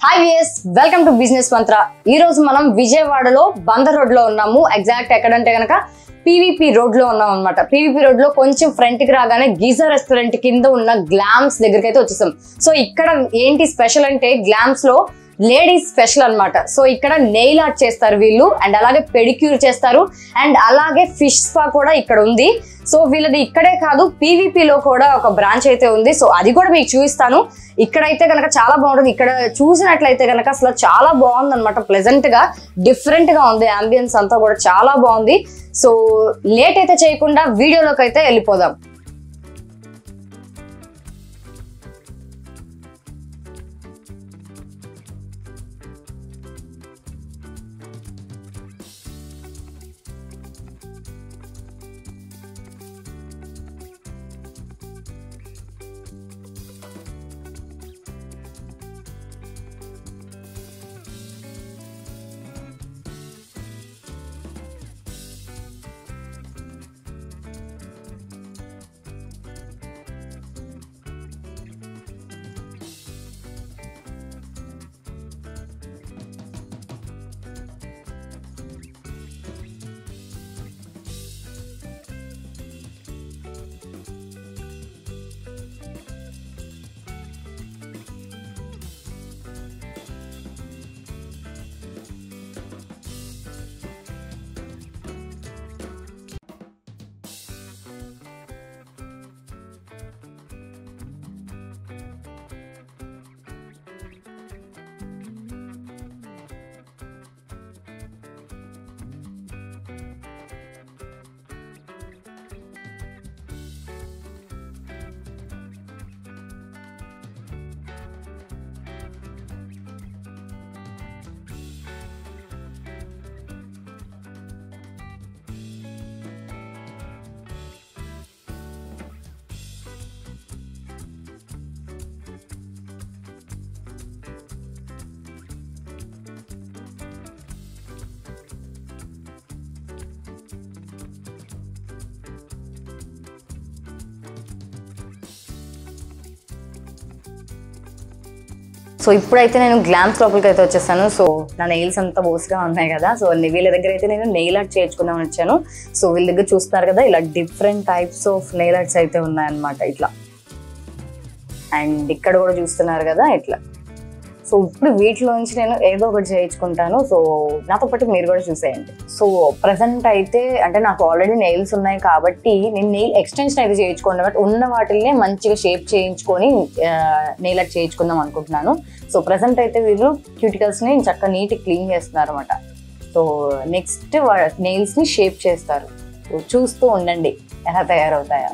Hi viewers, welcome to business మంత్ర. ఈ రోజు మనం విజయవాడలో బందర్ రోడ్ లో ఉన్నాము. ఎగ్జాక్ట్ ఎక్కడంటే గనక పీవీపీ రోడ్ లో ఉన్నాం అనమాట. పీవీపీ రోడ్ లో కొంచెం ఫ్రంట్ కి రాగానే గీజర్ రెస్టారెంట్ కింద ఉన్న గ్లామ్స్ దగ్గరికి అయితే వచ్చేసాం. సో ఇక్కడ ఏంటి స్పెషల్ అంటే గ్లామ్స్ లో లేడీస్ స్పెషల్ అన్నమాట. సో ఇక్కడ నెయిల్ ఆర్ట్ చేస్తారు వీళ్ళు, అండ్ అలాగే పెడిక్యూర్ చేస్తారు, అండ్ అలాగే ఫిష్ స్పా కూడా ఇక్కడ ఉంది. సో వీళ్ళది ఇక్కడే కాదు, పీవీపీలో కూడా ఒక బ్రాంచ్ అయితే ఉంది. సో అది కూడా మీకు చూపిస్తాను. ఇక్కడైతే కనుక చాలా బాగుంటుంది. ఇక్కడ చూసినట్లయితే కనుక అసలు చాలా బాగుంది అనమాట. ప్లెజెంట్ గా డిఫరెంట్ గా ఉంది. అంబియన్స్ అంతా కూడా చాలా బాగుంది. సో లేట్ అయితే చేయకుండా వీడియోలోకి అయితే వెళ్ళిపోదాం. సో ఇప్పుడైతే నేను గ్లామ్స్ లోపలికి అయితే వచ్చేసాను. సో నా నెయిల్స్ అంతా బోస్గా ఉన్నాయి కదా. సో వీళ్ళ దగ్గర అయితే నేను నెయిల్ ఆర్ట్ చేయించుకుందామని వచ్చాను. సో వీళ్ళ దగ్గర చూస్తున్నారు కదా, ఇలా different types of nail arts అయితే ఉన్నాయన్నమాట ఇట్లా. అండ్ ఇక్కడ కూడా చూస్తున్నారు కదా ఇట్లా. సో ఇప్పుడు వీటిలో నుంచి నేను ఏదో ఒకటి చేయించుకుంటాను. సో నాతో పాటు మీరు కూడా చూసేయండి. సో ప్రజెంట్ అయితే అంటే నాకు ఆల్రెడీ నెయిల్స్ ఉన్నాయి కాబట్టి నేను నెయిల్ ఎక్స్టెన్షన్ అయితే చేయించుకోండి, బట్ ఉన్న వాటిల్నే మంచిగా షేప్ చేయించుకొని నెయిల్ ఆర్ట్ చేయించుకుందాం అనుకుంటున్నాను. సో ప్రజెంట్ అయితే వీళ్ళు క్యూటికల్స్ని చక్కగా నీట్గా క్లీన్ చేస్తున్నారు అనమాట. సో నెక్స్ట్ నెయిల్స్ని షేప్ చేస్తారు. చూస్తూ ఉండండి ఎలా తయారవుతాయో.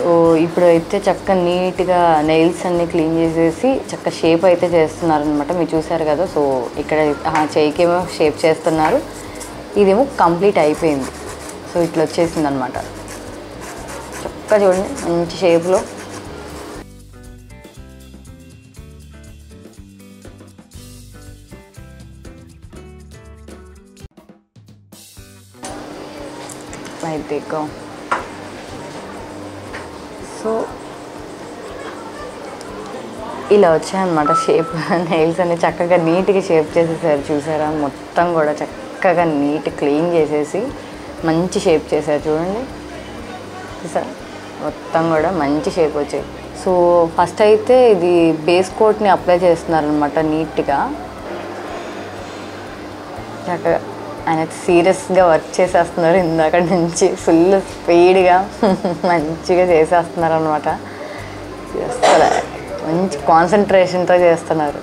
సో ఇప్పుడైతే చక్కగా నీట్గా నెయిల్స్ అన్ని క్లీన్ చేసేసి చక్కగా షేప్ అయితే చేస్తున్నారు అనమాట. మీరు చూసారు కదా. సో ఇక్కడ చేయికేమో షేప్ చేస్తున్నారు, ఇదేమో కంప్లీట్ అయిపోయింది. సో ఇట్లా వచ్చేసింది అనమాట. చక్కగా చూడండి మంచి షేప్లో. అయితే సో ఇలా వచ్చాయన్నమాట షేప్. నెయిల్స్ అన్ని చక్కగా నీట్గా షేప్ చేసేసారు, చూసారా? మొత్తం కూడా చక్కగా నీట్ క్లీన్ చేసేసి మంచి షేప్ చేశారు, చూడండి. చూసారా? మొత్తం కూడా మంచి షేప్ వచ్చాయి. సో ఫస్ట్ అయితే ఇది బేస్ కోట్ని అప్లై చేస్తున్నారనమాట నీట్గా. చక్కగా ఆయన సీరియస్గా వర్క్ చేసేస్తున్నారు ఇందాక నుంచి, ఫుల్ స్పీడ్గా మంచిగా చేసేస్తున్నారు అనమాట. అసలు మంచి కాన్సన్ట్రేషన్తో చేస్తున్నారు.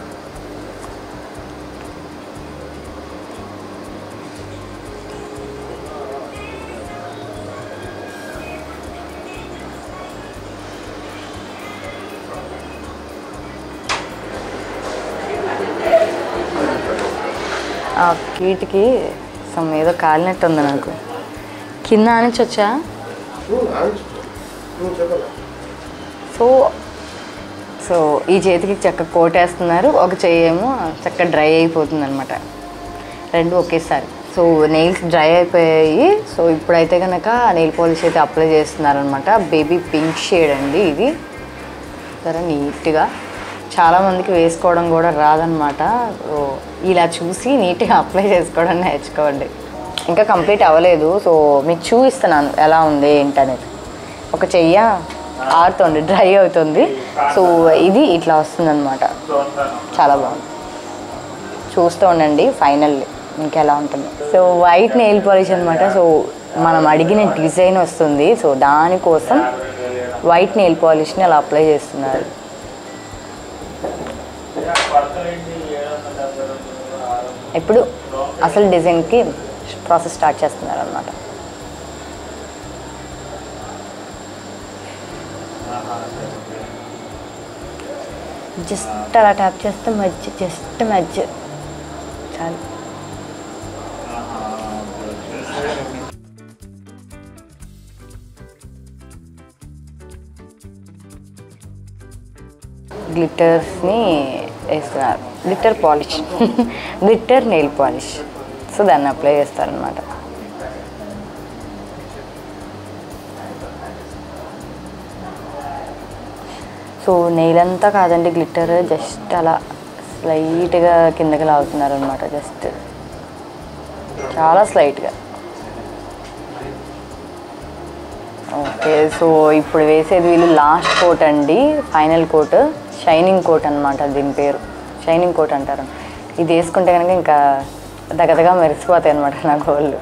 ఆ కీటికి సమ్ ఏదో కాలినట్టు ఉంది నాకు. కింద ఆనించొచ్చా? సో ఈ చేతికి చక్కగా కోటేస్తున్నారు, ఒక చెయ్యి ఏమో చక్కగా డ్రై అయిపోతుంది అనమాట, రెండు ఒకేసారి. సో నెయిల్స్ డ్రై అయిపోయాయి. సో ఇప్పుడైతే కనుక నెయిల్ పాలిష్ అయితే అప్లై చేస్తున్నారనమాట. బేబీ పింక్ షేడ్ అండి ఇది. సరే నీట్గా, చాలామందికి వేసుకోవడం కూడా రాదనమాట. సో ఇలా చూసి నీట్గా అప్లై చేసుకోవడం నేర్చుకోండి. ఇంకా కంప్లీట్ అవ్వలేదు, సో మీకు చూపిస్తున్నాను ఎలా ఉంది ఏంటనేది. ఒక చెయ్య ఆరుతుంది, డ్రై అవుతుంది. సో ఇది ఇట్లా వస్తుంది అనమాట, చాలా బాగుంది. చూస్తూ ఉండండి ఫైనల్ ఇంకెలా ఉంటుంది. సో వైట్ నెయిల్ పాలిష్ అనమాట. సో మనం అడిగిన డిజైన్ వస్తుంది. సో దానికోసం వైట్ నెయిల్ పాలిష్ని అలా అప్లై చేస్తున్నారు. ఇప్పుడు అసలు డిజైన్కి ప్రాసెస్ స్టార్ట్ చేస్తున్నారు అన్నమాట. జస్ట్ అలా ట్యాప్ చేస్తే మధ్య, జస్ట్ మధ్య చాలు. గ్లిటర్స్ని వేస్తున్నారు, glitter polish glitter nail polish. So దాన్ని అప్లై చేస్తారనమాట. సో నెయిల్ అంతా కాదండి గ్లిటర్, జస్ట్ అలా స్లైట్గా కిందకి లాగుతున్నారు అనమాట, జస్ట్ చాలా స్లైట్గా. ఓకే, సో ఇప్పుడు వేసేది వీళ్ళు లాస్ట్ కోట్ అండి, ఫైనల్ కోట్, షైనింగ్ కోట్ అనమాట. దీని పేరు షైనింగ్ కోట్ అంటారు. ఇది వేసుకుంటే కనుక ఇంకా దగ్గరగా మెరిసిపోతాయి అనమాట నా గోళ్ళు.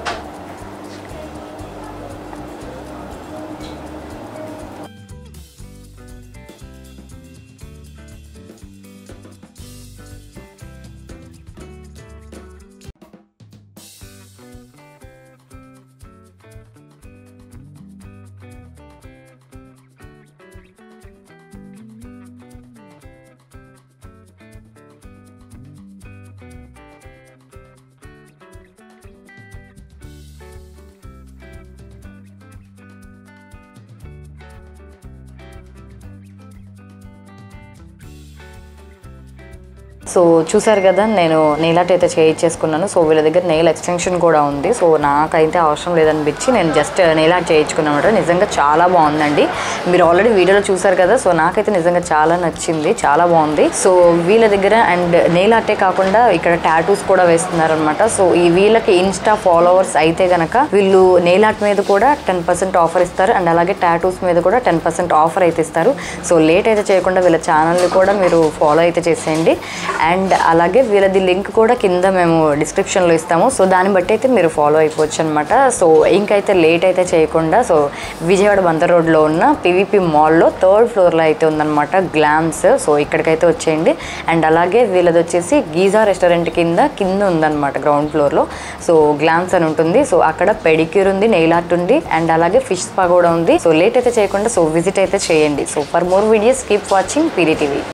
సో చూసారు కదా, నేను నెయిల్ ఆర్ట్ అయితే చేయించేసుకున్నాను. సో వీళ్ళ దగ్గర నెయిల్ ఎక్స్టెన్షన్ కూడా ఉంది. సో నాకైతే అవసరం లేదనిపించి నేను జస్ట్ నెయిల్ ఆర్ట్ చేయించుకున్నాను. నిజంగా చాలా బాగుందండి, మీరు ఆల్రెడీ వీడియోలో చూసారు కదా. సో నాకైతే నిజంగా చాలా నచ్చింది, చాలా బాగుంది. సో వీళ్ళ దగ్గర అండ్ నెయిల్ ఆర్టే కాకుండా ఇక్కడ టాటూస్ కూడా వేస్తున్నారనమాట. సో ఈ వీళ్ళకి ఇన్స్టా ఫాలోవర్స్ అయితే కనుక వీళ్ళు నెయిల్ ఆర్ట్ మీద కూడా 10% ఆఫర్ ఇస్తారు, అండ్ అలాగే టాటూస్ మీద కూడా 10% ఆఫర్ అయితే ఇస్తారు. సో లేట్ అయితే చేయకుండా వీళ్ళ ఛానల్ని కూడా మీరు ఫాలో అయితే చేసేయండి. అండ్ అలాగే వీళ్ళది లింక్ కూడా కింద మేము డిస్క్రిప్షన్లో ఇస్తాము. సో దాన్ని బట్టి అయితే మీరు ఫాలో అయిపోవచ్చు అనమాట. సో ఇంకైతే లేట్ అయితే చేయకుండా, సో విజయవాడ బందర్ రోడ్లో ఉన్న పివిపి మాల్లో 3rd ఫ్లోర్లో అయితే ఉందన్నమాట గ్లామ్స్. సో ఇక్కడికైతే వచ్చేయండి. అండ్ అలాగే వీళ్ళది వచ్చేసి గీజా రెస్టారెంట్ కింద ఉందన్నమాట గ్రౌండ్ ఫ్లోర్లో. సో గ్లామ్స్ అని ఉంటుంది. సో అక్కడ పెడిక్యూర్ ఉంది, నెయిల్ ఆర్ట్ ఉంది, అండ్ అలాగే ఫిష్ స్పా కూడా ఉంది. సో లేట్ అయితే చేయకుండా సో విజిట్ అయితే చేయండి. So for more videos keep watching PD TV.